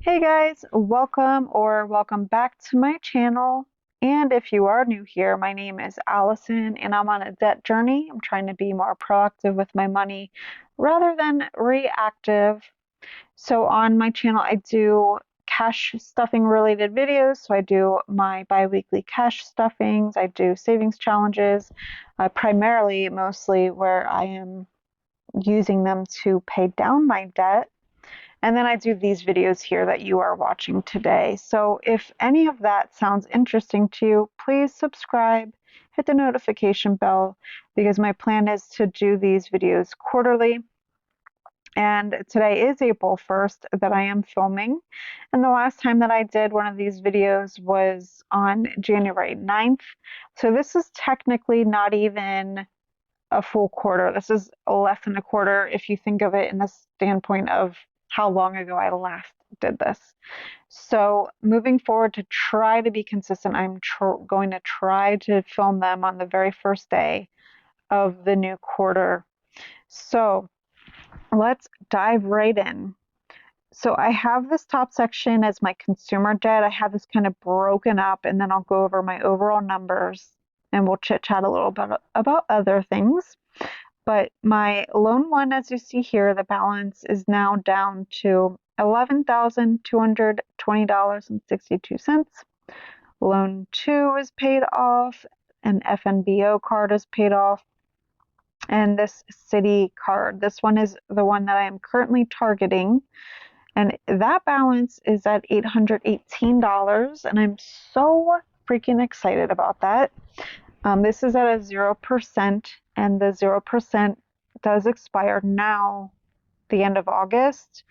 Hey guys, welcome back to my channel. And if you are new here, my name is Allison and I'm on a debt journey. I'm trying to be more proactive with my money rather than reactive. So on my channel, I do cash stuffing related videos. So I do my bi-weekly cash stuffings, I do savings challenges, mostly where I am using them to pay down my debt. And then I do these videos here that you are watching today. So if any of that sounds interesting to you, please subscribe, hit the notification bell, because my plan is to do these videos quarterly. And today is April 1st that I am filming. And the last time that I did one of these videos was on January 9th. So this is technically not even a full quarter. This is less than a quarter if you think of it in the standpoint of how long ago I last did this. So moving forward to try to be consistent, I'm going to try to film them on the very first day of the new quarter. So let's dive right in. So I have this top section as my consumer debt. I have this kind of broken up, and then I'll go over my overall numbers and we'll chit chat a little bit about other things. But my loan one, as you see here, the balance is now down to $11,220.62. Loan two is paid off, an FNBO card is paid off, and this city card, this one is the one that I am currently targeting, and that balance is at $818, and I'm so freaking excited about that. This is at a 0%, and the 0% does expire now, the end of August.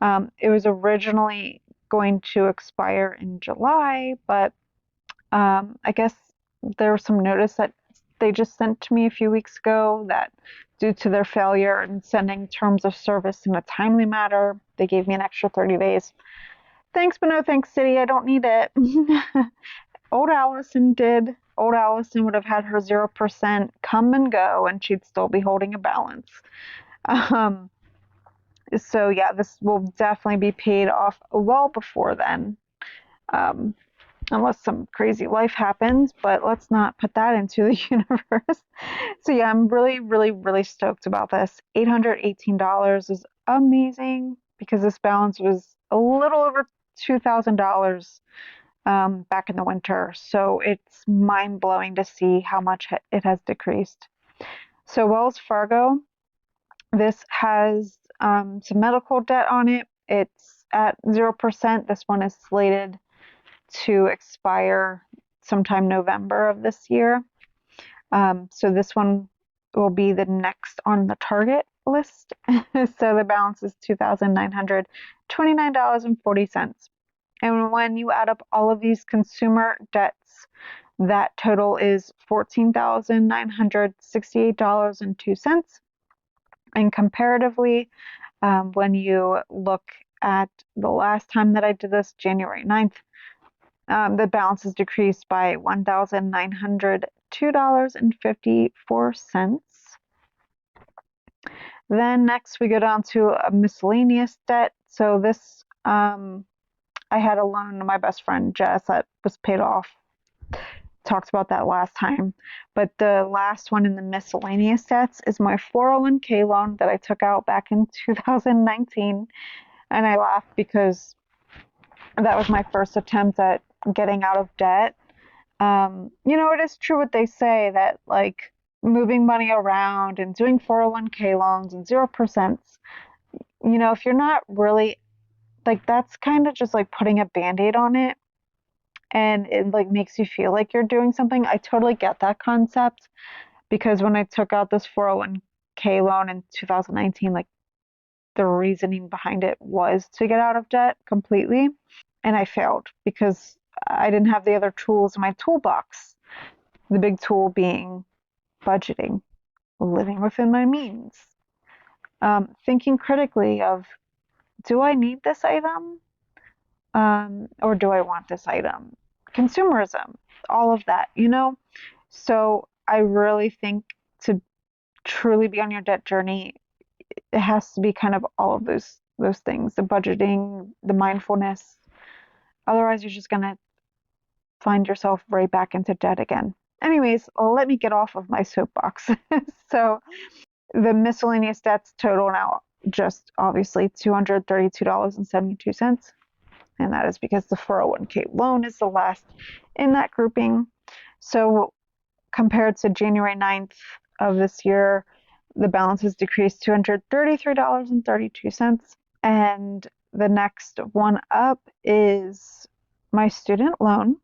It was originally going to expire in July, but I guess there was some notice that they just sent to me a few weeks ago that due to their failure in sending terms of service in a timely manner, they gave me an extra 30 days. Thanks, but no thanks, City. I don't need it. Old Allison did. Old Allison would have had her 0% come and go, and she'd still be holding a balance. So yeah, this will definitely be paid off well before then, unless some crazy life happens, but let's not put that into the universe. So yeah, I'm really stoked about this. $818 is amazing because this balance was a little over $2,000 back in the winter. So it's mind-blowing to see how much it has decreased. So Wells Fargo, this has some medical debt on it. It's at 0%. This one is slated to expire sometime November of this year. So this one will be the next on the target list. So the balance is $2,929.40. And when you add up all of these consumer debts, that total is $14,968.02. And comparatively, when you look at the last time that I did this, January 9th, the balance has decreased by $1,902.54. Then next we go down to a miscellaneous debt. So this, I had a loan to my best friend Jess that was paid off. Talked about that last time. But the last one in the miscellaneous debts is my 401k loan that I took out back in 2019. And I laugh because that was my first attempt at getting out of debt. It is true what they say that like moving money around and doing 401k loans and 0%, if you're not really like, that's kind of just like putting a band-aid on it, and it like makes you feel like you're doing something. I totally get that concept because when I took out this 401k loan in 2019, like the reasoning behind it was to get out of debt completely, and I failed because I didn't have the other tools in my toolbox. The big tool being budgeting, living within my means, thinking critically of, do I need this item? Or do I want this item? Consumerism, all of that, So I really think to truly be on your debt journey, it has to be kind of all of those those things, the budgeting, the mindfulness. Otherwise, you're just going to find yourself right back into debt again. Anyways, let me get off of my soapbox. So the miscellaneous debts total now just obviously $232.72. And that is because the 401k loan is the last in that grouping. So compared to January 9th of this year, the balance has decreased $233.32. And the next one up is my student loan.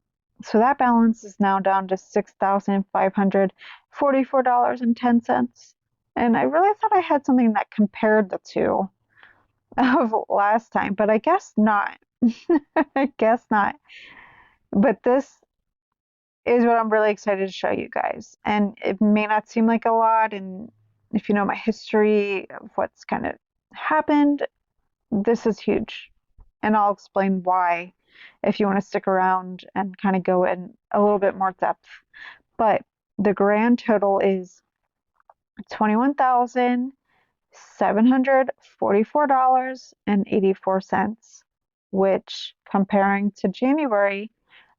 So that balance is now down to $6,544.10. And I really thought I had something that compared the two of last time, but I guess not. I guess not. But this is what I'm really excited to show you guys. And it may not seem like a lot, and if you know my history of what's kind of happened, this is huge. And I'll explain why if you want to stick around and kind of go in a little bit more depth. But the grand total is $21,744.84, which comparing to January,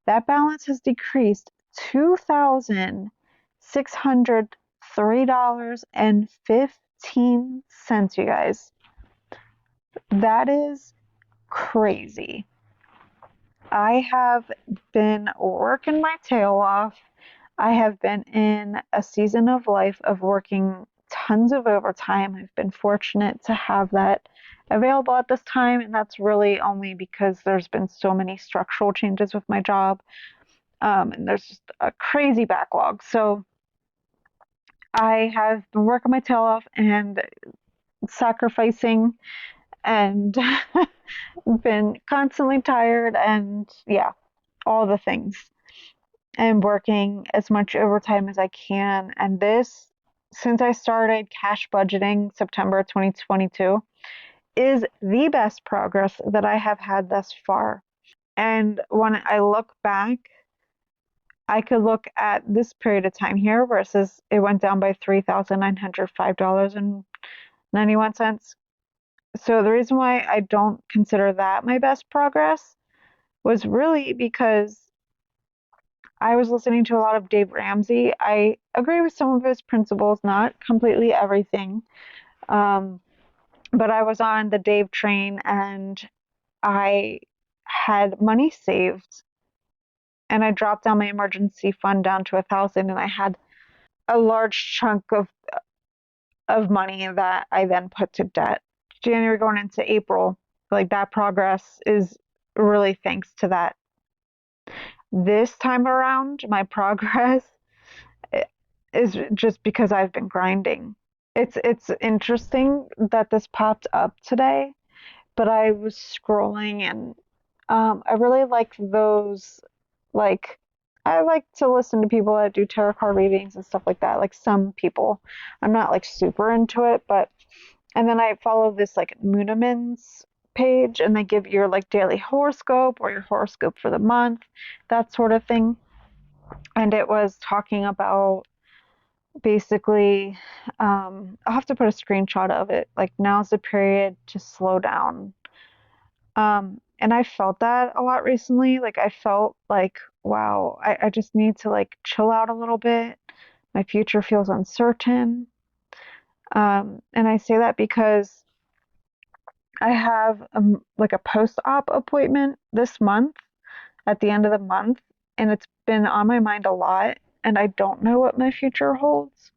that balance has decreased $2,603.15, you guys. That is crazy. I have been working my tail off. I have been in a season of life of working tons of overtime. I've been fortunate to have that available at this time, and that's really only because there's been so many structural changes with my job, and there's just a crazy backlog. So I have been working my tail off and sacrificing and been constantly tired and yeah, all the things. And working as much overtime as I can. And this, since I started cash budgeting September 2022, is the best progress that I have had thus far. And when I look back, I could look at this period of time here versus it went down by $3,905.91. So the reason why I don't consider that my best progress was really because I was listening to a lot of Dave Ramsey. I agree with some of his principles, not completely everything. Um, but I was on the Dave train and I had money saved and I dropped down my emergency fund down to 1,000, and I had a large chunk of money that I then put to debt. January going into April, like that progress is really thanks to that. This time around, my progress is just because I've been grinding. It's interesting that this popped up today, but I was scrolling and I really like those like I like to listen to people that do tarot card readings and stuff like that. Like some people. I'm not like super into it, but and then I follow this like Moonamans page and they give your like daily horoscope or your horoscope for the month, that sort of thing. And it was talking about basically, I'll have to put a screenshot of it. Like now's the period to slow down. And I felt that a lot recently. Like I felt like, wow, I just need to like chill out a little bit. My future feels uncertain. And I say that because I have like a post-op appointment this month at the end of the month, and it's been on my mind a lot, and I don't know what my future holds.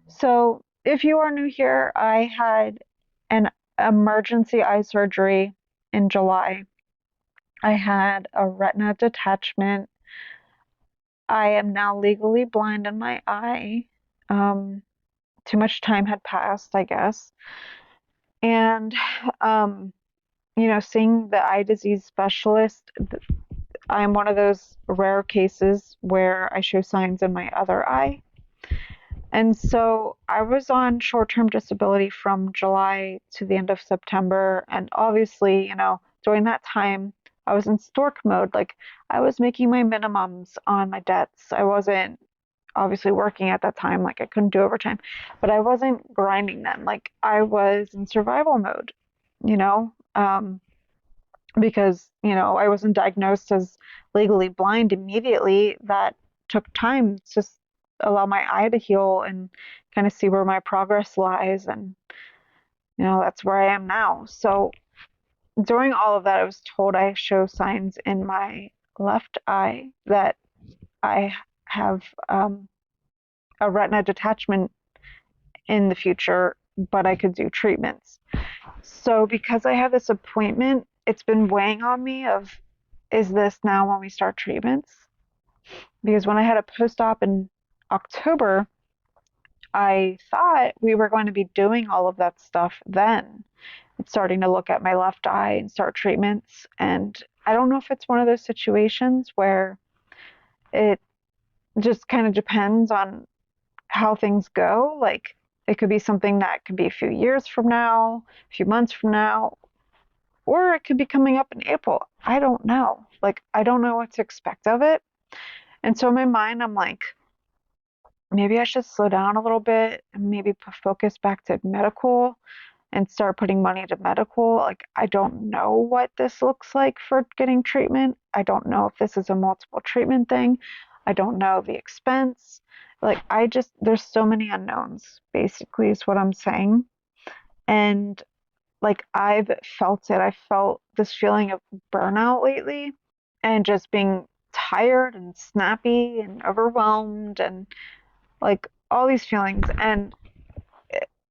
So, if you are new here, I had an emergency eye surgery in July. I had a retina detachment. I am now legally blind in my eye. Um, Too much time had passed, I guess. And, um, seeing the eye disease specialist, I'm one of those rare cases where I show signs in my other eye. And so I was on short-term disability from July to the end of September. And obviously, during that time, I was in stork mode. Like I was making my minimums on my debts. I wasn't obviously working at that time. Like I couldn't do overtime, but I wasn't grinding then. Like I was in survival mode. you know, because, I wasn't diagnosed as legally blind immediately. That took time to allow my eye to heal and kind of see where my progress lies. And, that's where I am now. So during all of that, I was told I show signs in my left eye that I have a retina detachment in the future, but I could do treatments. So because I have this appointment, it's been weighing on me of, is this now when we start treatments? Because when I had a post-op in October, I thought we were going to be doing all of that stuff then. It's starting to look at my left eye and start treatments. And I don't know if it's one of those situations where it just kind of depends on how things go. Like, it could be something that could be a few years from now, a few months from now, or it could be coming up in April. I don't know. Like, I don't know what to expect of it. And so in my mind, I'm like, maybe I should slow down a little bit and maybe focus back to medical and start putting money to medical. Like, I don't know what this looks like for getting treatment. I don't know if this is a multiple treatment thing. I don't know the expense. Like, there's so many unknowns, basically, is what I'm saying. And like, I've felt it. I felt this feeling of burnout lately and just being tired and snappy and overwhelmed and like all these feelings. And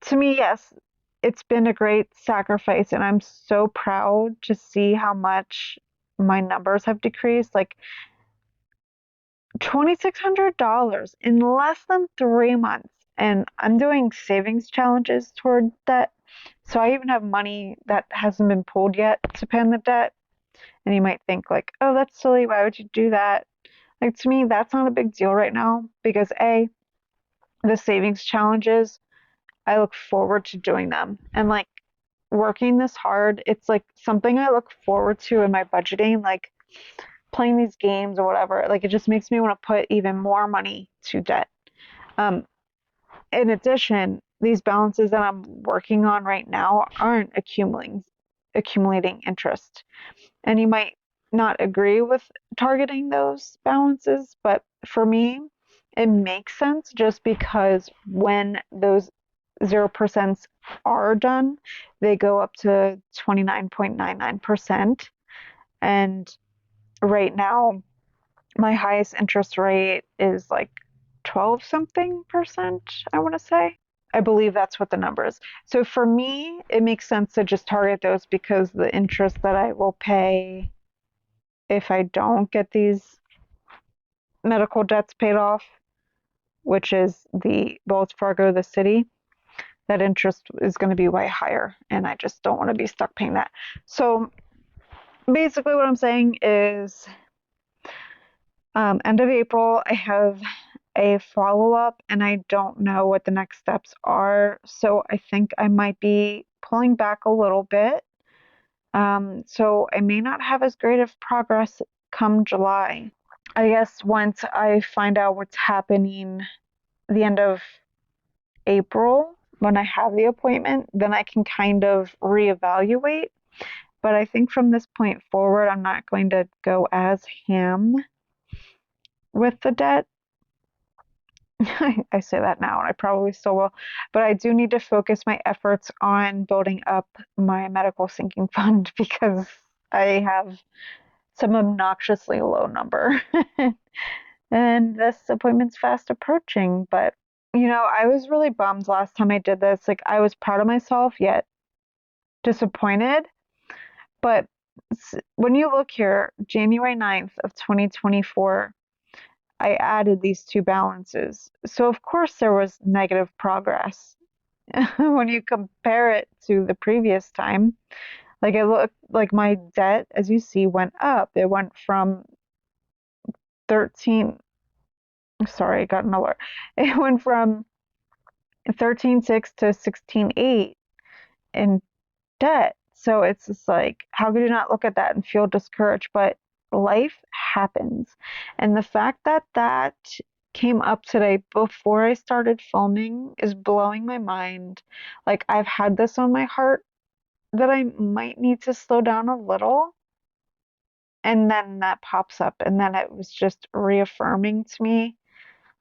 to me, yes, it's been a great sacrifice, and I'm so proud to see how much my numbers have decreased. Like $2,600 in less than 3 months. And I'm doing savings challenges toward that. So I even have money that hasn't been pulled yet to pay the debt. And you might think like, oh, that's silly. Why would you do that? Like, to me, that's not a big deal right now because the savings challenges, I look forward to doing them. And like working this hard, it's like something I look forward to in my budgeting, like playing these games or whatever. Like, it just makes me want to put even more money to debt. Um, in addition, these balances that I'm working on right now aren't accumulating interest. And you might not agree with targeting those balances, but for me, it makes sense just because when those 0% are done, they go up to 29.99%. And right now, my highest interest rate is like 12 something percent, I want to say. I believe that's what the number is. So for me, it makes sense to just target those because the interest that I will pay if I don't get these medical debts paid off, which is the Wells Fargo, the city, that interest is going to be way higher. And I just don't want to be stuck paying that. So basically, what I'm saying is end of April, I have a follow up and I don't know what the next steps are. So I think I might be pulling back a little bit. So I may not have as great of progress come July. I guess once I find out what's happening the end of April, when I have the appointment, then I can kind of reevaluate. But I think from this point forward, I'm not going to go as ham with the debt. I say that now, and I probably still will. But I do need to focus my efforts on building up my medical sinking fund because I have some obnoxiously low number. And this appointment's fast approaching. But, I was really bummed last time I did this. Like, I was proud of myself, yet disappointed. But when you look here, January 9th of 2024, I added these two balances. So, of course, there was negative progress when you compare it to the previous time. Like, it looked like my debt, as you see, went up. It went from 13, sorry, I got an alert. It went from 13.6 to 16.8 in debt. So it's just like, how could you not look at that and feel discouraged? But life happens. And the fact that that came up today before I started filming is blowing my mind. Like, I've had this on my heart that I might need to slow down a little. And then that pops up, and then it was just reaffirming to me,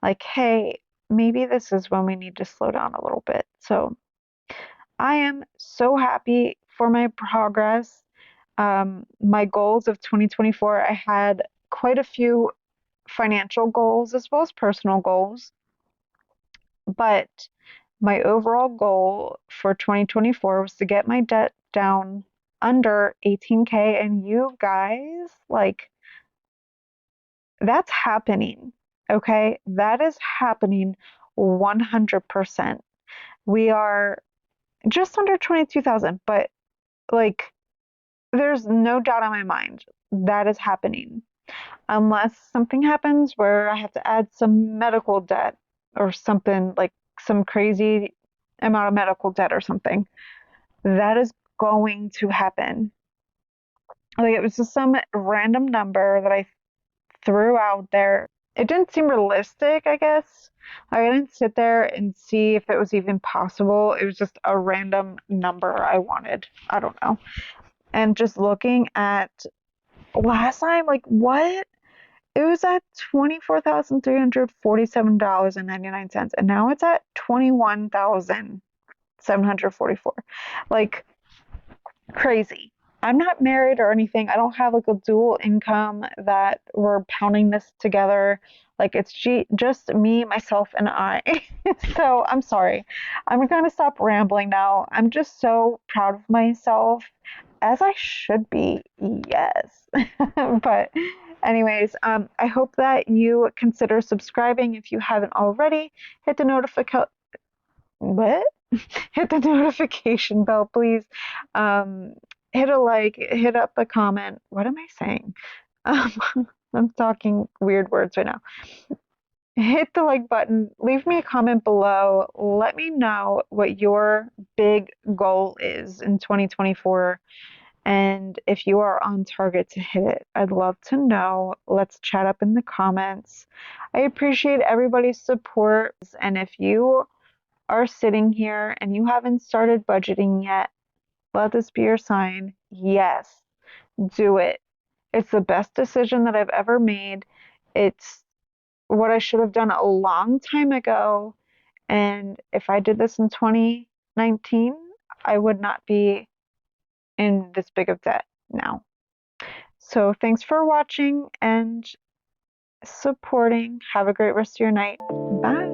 like, hey, maybe this is when we need to slow down a little bit. So I am so happy for my progress. My goals of 2024, I had quite a few financial goals as well as personal goals, but my overall goal for 2024 was to get my debt down under 18K, and you guys, like, that's happening. Okay? That is happening 100%. We are just under 22,000, but like there's no doubt in my mind that is happening. Unless something happens where I have to add some medical debt or something, like some crazy amount of medical debt or something. That is going to happen. Like it was just some random number that I threw out there. It didn't seem realistic, I guess. I didn't sit there and see if it was even possible. It was just a random number I wanted. I don't know. And just looking at last time, like what? It was at $24,347.99, and now it's at 21,744. Like crazy. I'm not married or anything. I don't have like a dual income that we're pounding this together. Like it's just me, myself, and I. So I'm sorry. I'm going to stop rambling now. I'm just so proud of myself, as I should be. Yes. But anyways, I hope that you consider subscribing if you haven't already. Hit the notification. What? Hit the notification bell, please. Um, hit a like, hit up a comment. What am I saying? I'm talking weird words right now. Hit the like button, leave me a comment below. Let me know what your big goal is in 2024 and if you are on target to hit it. I'd love to know. Let's chat up in the comments. I appreciate everybody's support, and if you are sitting here and you haven't started budgeting yet, let this be your sign. Yes, do it. It's the best decision that I've ever made. It's what I should have done a long time ago. And if I did this in 2019, I would not be in this big of debt now. So thanks for watching and supporting. Have a great rest of your night. Bye.